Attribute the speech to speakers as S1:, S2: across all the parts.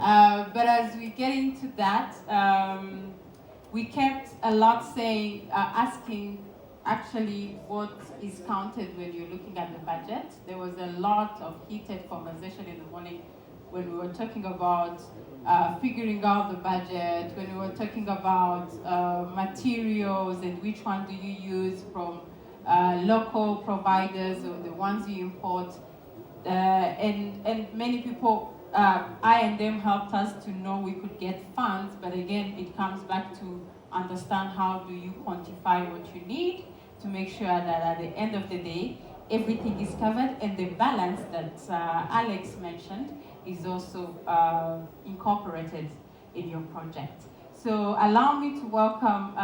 S1: But as we get into that, we kept a lot saying, asking actually what is counted when you're looking at the budget. There was a lot of heated conversation in the morning when we were talking about figuring out the budget, when we were talking about materials and which one do you use from local providers or the ones you import. And many people, I and them helped us to know we could get funds, but again, it comes back to understand how do you quantify what you need to make sure that at the end of the day, everything is covered, and the balance that Alex mentioned is also incorporated in your project. So allow me to welcome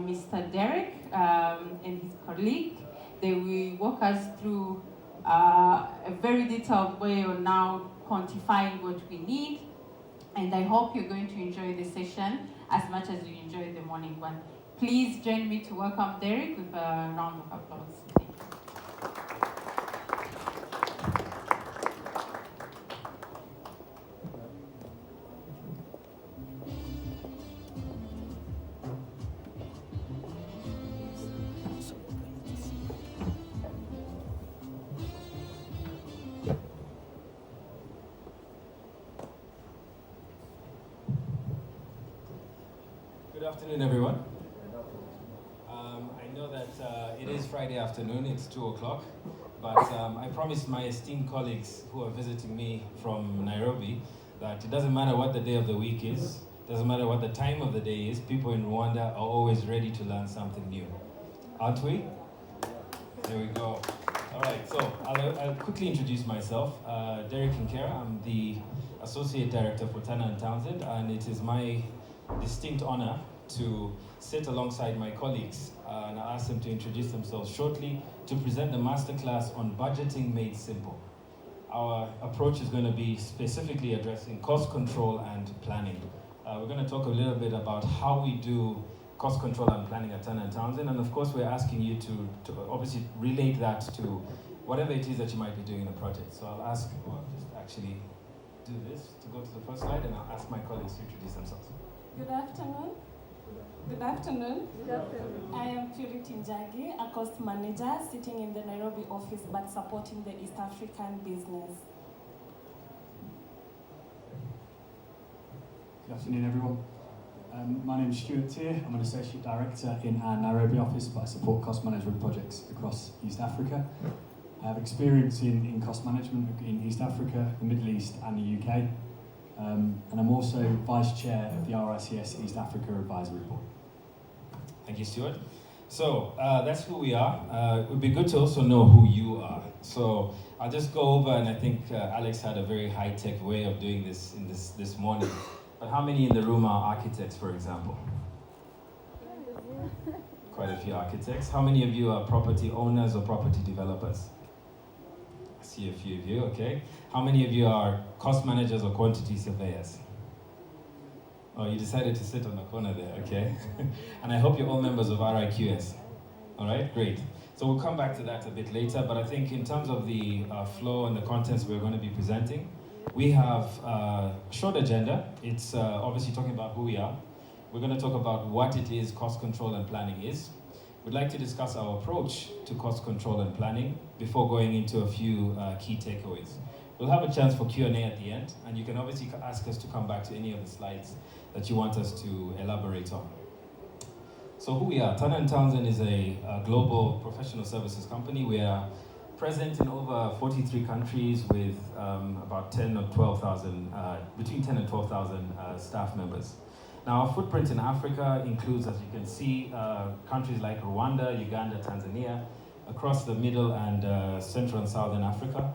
S1: Mr. Derek and his colleague. They will walk us through a very detailed way on now quantifying what we need. And I hope you're going to enjoy the session as much as you enjoyed the morning one. Please join me to welcome Derek with a round of applause. Thank you.
S2: Good afternoon, everyone. I know that it is Friday afternoon, it's 2 o'clock, but I promised my esteemed colleagues who are visiting me from Nairobi that it doesn't matter what the day of the week is, doesn't matter what the time of the day is, people in Rwanda are always ready to learn something new. Aren't we? There we go. All right, so I'll quickly introduce myself. Derek Kinkera, I'm the Associate Director for Turner & Townsend, and it is my distinct honor to sit alongside my colleagues and I ask them to introduce themselves shortly to present the masterclass on budgeting made simple. Our approach is going to be specifically addressing cost control and planning. We're going to talk a little bit about how we do cost control and planning at Turner & Townsend, and of course we're asking you to obviously relate that to whatever it is that you might be doing in a project. So I'll ask, well, just actually do this to go to the first slide, and I'll ask my colleagues to introduce themselves.
S3: Good afternoon. Good afternoon.
S4: Good afternoon.
S3: I am Purity Njagi, a cost manager sitting in the Nairobi office but supporting the East African business.
S5: Good afternoon, everyone. My name is Stuart Tier. I'm an Associate Director in our Nairobi office, but I support cost management projects across East Africa. I have experience in cost management in East Africa, the Middle East and the UK. And I'm also Vice Chair of the RICS East Africa Advisory Board.
S2: Thank you, Stuart. So that's who we are. It would be good to also know who you are. So I'll just go over, and I think Alex had a very high-tech way of doing this in this morning. But how many in the room are architects, for example? Quite a few architects. How many of you are property owners or property developers? I see a few of you, okay. How many of you are cost managers or quantity surveyors? Oh, you decided to sit on the corner there, okay. And I hope you're all members of RIQS. All right, great. So we'll come back to that a bit later, but I think in terms of the flow and the contents we're going to be presenting, we have a short agenda. It's obviously talking about who we are. We're going to talk about what it is cost control and planning is. We'd like to discuss our approach to cost control and planning before going into a few key takeaways. We'll have a chance for Q&A at the end, and you can obviously ask us to come back to any of the slides that you want us to elaborate on. So who we are, Turner & Townsend is a global professional services company. We are present in over 43 countries with about 10 or 12,000, between 10 and 12,000 staff members. Now, our footprint in Africa includes, as you can see, countries like Rwanda, Uganda, Tanzania, across the middle and central and southern Africa.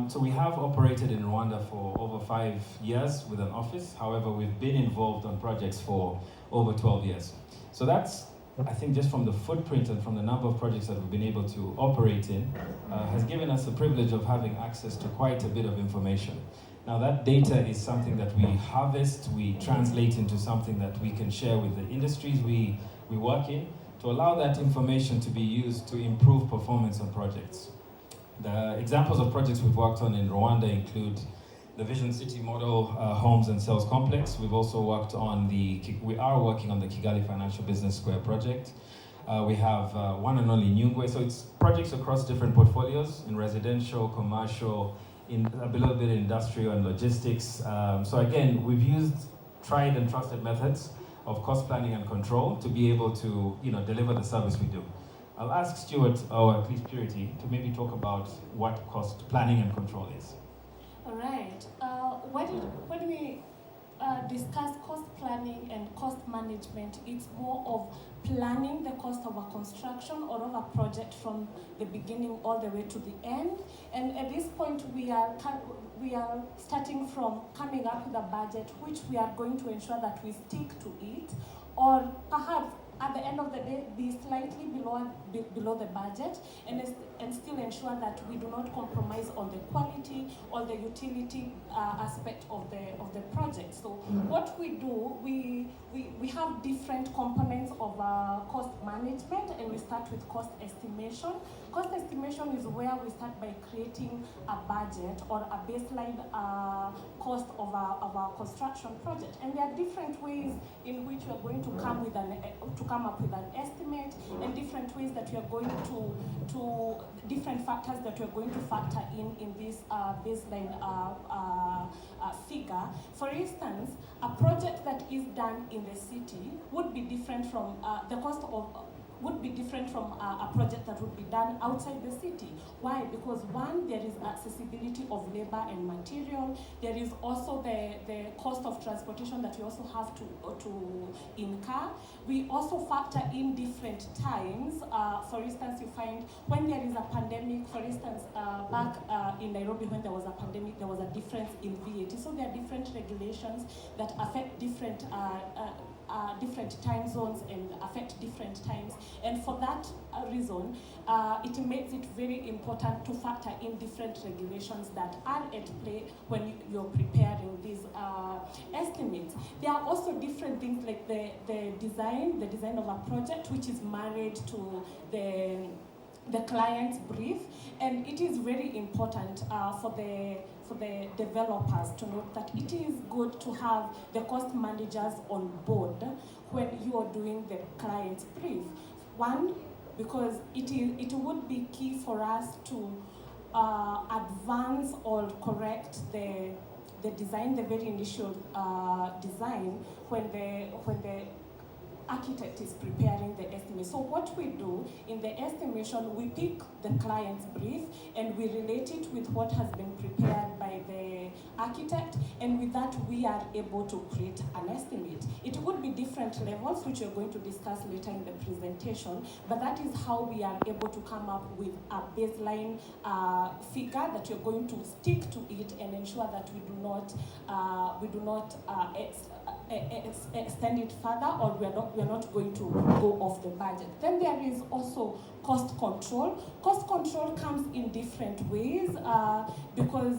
S2: So we have operated in Rwanda for over 5 years with an office. However, we've been involved on projects for over 12 years. So that's, I think, just from the footprint and from the number of projects that we've been able to operate in, has given us the privilege of having access to quite a bit of information. Now that data is something that we harvest, we translate into something that we can share with the industries we work in to allow that information to be used to improve performance on projects. The examples of projects we've worked on in Rwanda include the Vision City Model Homes and Sales Complex. We've also worked on we are working on the Kigali Financial Business Square project. We have one and only Nyungwe, so it's projects across different portfolios in residential, commercial, in a little bit industrial and logistics. So again, we've used tried and trusted methods of cost planning and control to be able to deliver the service we do. I'll ask Stuart, or at least Purity, to maybe talk about what cost planning and control is.
S3: All right. When we discuss cost planning and cost management, it's more of planning the cost of a construction or of a project from the beginning all the way to the end. And at this point, we are starting from coming up with a budget which we are going to ensure that we stick to it, or perhaps at the end of the day be slightly below the budget, and still ensure that we do not compromise on the quality or the utility aspect of the project. So what we do, we have different components of cost management, and we start with cost estimation. Cost estimation is where we start by creating a budget or a baseline cost of our construction project. And there are different ways in which we are going to come up with an estimate, and different ways that we are going to different factors that we are going to factor in this baseline figure. For instance, a project that is done in the city would be different from the cost of would be different from a project that would be done outside the city. Why? Because one, there is accessibility of labor and material. There is also the cost of transportation that we also have to incur. We also factor in different times. For instance, you find when there is a pandemic, for instance, back in Nairobi when there was a pandemic, there was a difference in VAT. So there are different regulations that affect different time zones and affect different times, and for that reason it makes it very important to factor in different regulations that are at play when you're preparing these estimates. There are also different things like the design of a project, which is married to the client's brief, and it is very important for the developers to note that it is good to have the cost managers on board when you are doing the client's brief. One, because it would be key for us to advance or correct the design, the very initial design when the architect is preparing the estimate. So what we do in the estimation, we pick the client's brief and we relate it with what has been prepared by the architect, and with that we are able to create an estimate. It would be different levels, which we're going to discuss later in the presentation, but that is how we are able to come up with a baseline figure that you're going to stick to it and ensure that we do not extend it further, or we are not going to go off the budget. Then there is also cost control. Cost control comes in different ways because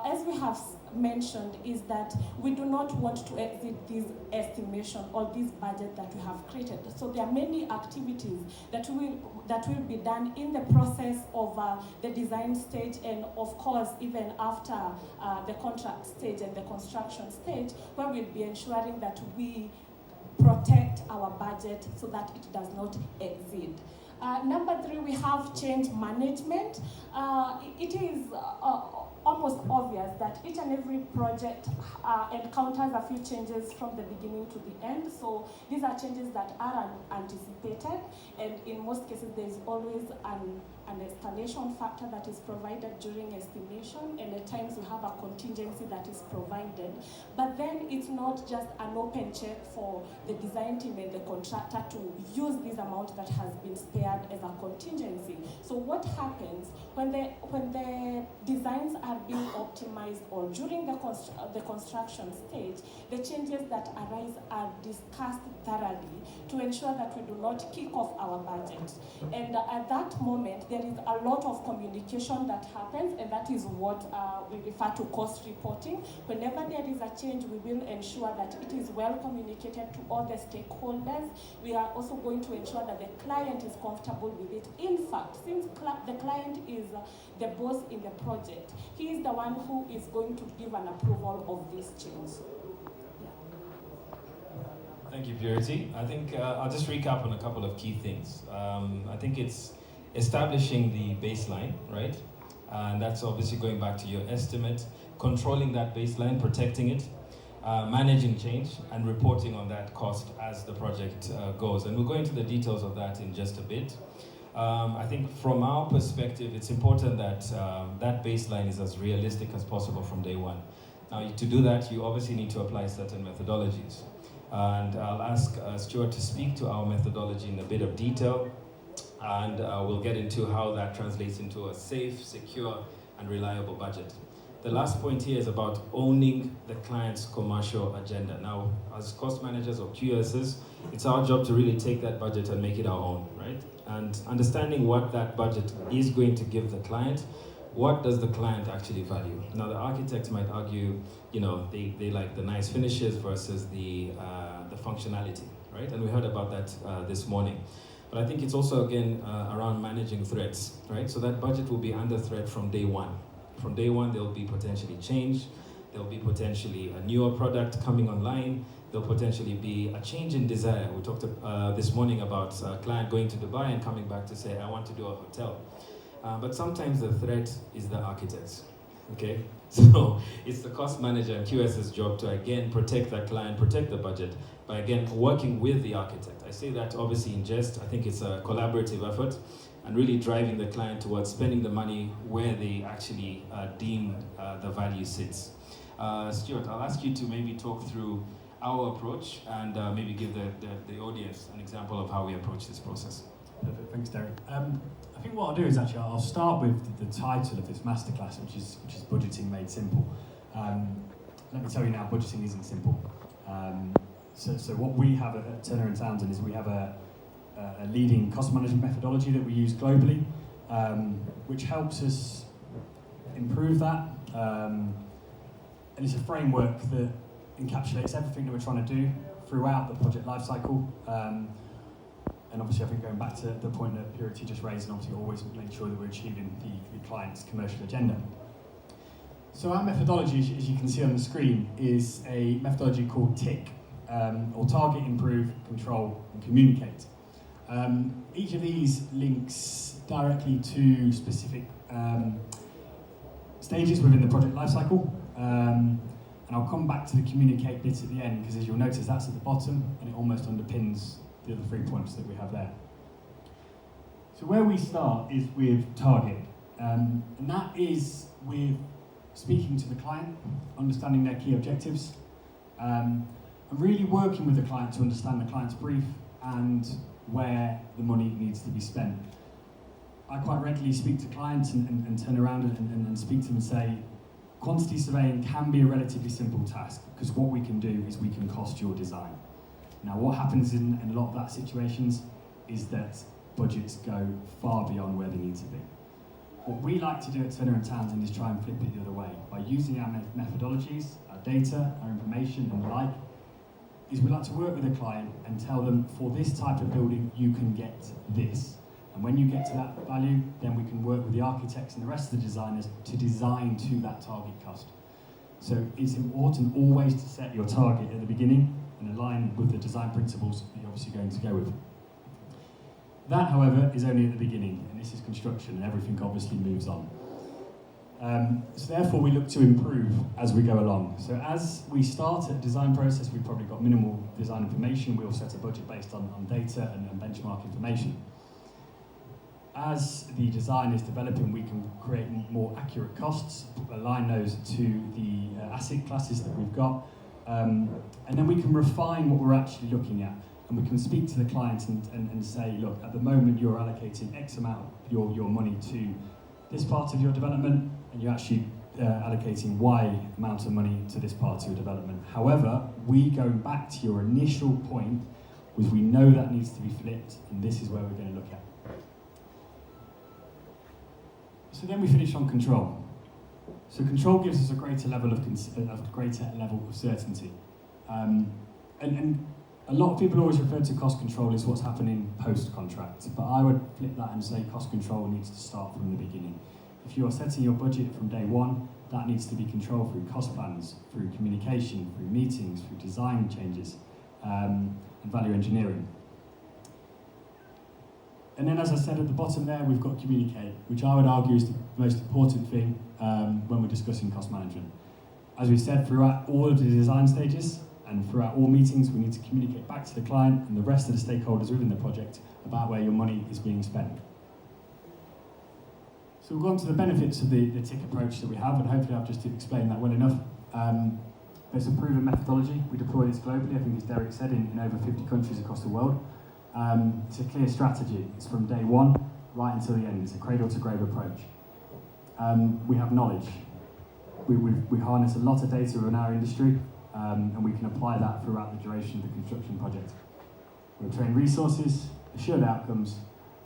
S3: as we have mentioned, is that we do not want to exceed this estimation or this budget that we have created. So there are many activities that will be done in the process of the design stage, and of course even after the contract stage and the construction stage, where we'll be ensuring that we protect our budget so that it does not exceed. Number 3, we have change management. It is almost obvious that each and every project encounters a few changes from the beginning to the end. So these are changes that are anticipated, and in most cases there is always an escalation factor that is provided during estimation, and at times we have a contingency that is provided. But then it's not just an open check for the design team and the contractor to use this amount that has been spared as a contingency. So what happens when the designs are being optimized, or during the construction stage, the changes that arise are discussed thoroughly to ensure that we do not kick off our budget. And at that moment, there is a lot of communication that happens, and that is what we refer to cost reporting. Whenever there is a change, we will ensure ensure that it is well communicated to all the stakeholders. We are also going to ensure that the client is comfortable with it. In fact, since the client is the boss in the project, he is the one who is going to give an approval of this change.
S2: Thank you, Purity. I think I'll just recap on a couple of key things. I think it's establishing the baseline, right? And that's obviously going back to your estimate, controlling that baseline, protecting it, managing change, and reporting on that cost as the project goes. And we'll go into the details of that in just a bit. I think from our perspective, it's important that that baseline is as realistic as possible from day one. Now, to do that, you obviously need to apply certain methodologies. And I'll ask Stuart to speak to our methodology in a bit of detail, and we'll get into how that translates into a safe, secure, and reliable budget. The last point here is about owning the client's commercial agenda. Now, as cost managers or QSs, it's our job to really take that budget and make it our own, right? And understanding what that budget is going to give the client, what does the client actually value? Now, the architects might argue, you know, they like the nice finishes versus the functionality, right? And we heard about that this morning. But I think it's also, again, around managing threats, right? So that budget will be under threat from day one. From day one, there'll be potentially change. There'll be potentially a newer product coming online. There'll potentially be a change in desire. We talked this morning about a client going to Dubai and coming back to say, I want to do a hotel. But sometimes the threat is the architects, okay? So it's the cost manager and QS's job to, again, protect that client, protect the budget, by, again, working with the architect. I say that obviously in jest. I think it's a collaborative effort and really driving the client towards spending the money where they actually deem the value sits. Stuart, I'll ask you to maybe talk through our approach and maybe give the audience an example of how we approach this process.
S5: Perfect, thanks, Derek. I think what I'll do is actually I'll start with the title of this masterclass, which is Budgeting Made Simple. Let me tell you now, budgeting isn't simple. So what we have at Turner & Townsend is we have a leading cost management methodology that we use globally, which helps us improve that. And it's a framework that encapsulates everything that we're trying to do throughout the project lifecycle. And obviously, I think going back to the point that Purity just raised, and obviously always make sure that we're achieving the client's commercial agenda. So our methodology, as you can see on the screen, is a methodology called TIC, or Target, Improve, Control, and Communicate. Each of these links directly to specific stages within the project lifecycle. And I'll come back to the communicate bit at the end, because as you'll notice, that's at the bottom, and it almost underpins the other 3 points that we have there. So where we start is with target, and that is with speaking to the client, understanding their key objectives, and really working with the client to understand the client's brief and where the money needs to be spent. I quite regularly speak to clients and turn around and speak to them and say, quantity surveying can be a relatively simple task, because what we can do is we can cost your design. Now, what happens in a lot of that situations is that budgets go far beyond where they need to be. What we like to do at Turner & Townsend is try and flip it the other way. By using our methodologies, our data, our information and the like, is we like to work with a client and tell them, for this type of building, you can get this. And when you get to that value, then we can work with the architects and the rest of the designers to design to that target cost. So it's important always to set your target at the beginning and align with the design principles that you're obviously going to go with. That, however, is only at the beginning, and this is construction, and everything obviously moves on. So therefore, we look to improve as we go along. So as we start at design process, we've probably got minimal design information. We'll set a budget based on data and benchmark information. As the design is developing, we can create more accurate costs, align those to the asset classes that we've got, and then we can refine what we're actually looking at. And we can speak to the client and say, look, at the moment you're allocating X amount of your money to this part of your development, and you're actually allocating Y amount of money to this part of your development. However, we go back to your initial point, because we know that needs to be flipped, and this is where we're going to look at. So then we finish on control. So control gives us a greater level of certainty. And a lot of people always refer to cost control as what's happening post-contract, but I would flip that and say cost control needs to start from the beginning. If you are setting your budget from day one, that needs to be controlled through cost plans, through communication, through meetings, through design changes, and value engineering. And then, as I said at the bottom there, we've got communicate, which I would argue is the most important thing when we're discussing cost management. As we said, throughout all of the design stages and throughout all meetings, we need to communicate back to the client and the rest of the stakeholders within the project about where your money is being spent. So we'll go on to the benefits of the TIC approach that we have, and hopefully I've just explained that well enough. There's a proven methodology. We deploy this globally, I think as Derek said, in over 50 countries across the world. It's a clear strategy. It's from day one right until the end. It's a cradle-to-grave approach. We have knowledge. We harness a lot of data in our industry, and we can apply that throughout the duration of the construction project. We train resources, assured outcomes,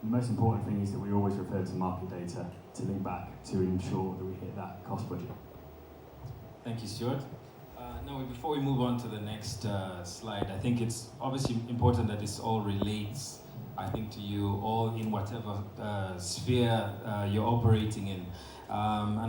S5: and the most important thing is that we always refer to market data to link back to ensure that we hit that cost budget.
S2: Thank you, Stuart. Now, before we move on to the next slide, I think it's obviously important that this all relates, I think, to you all in whatever sphere you're operating in. And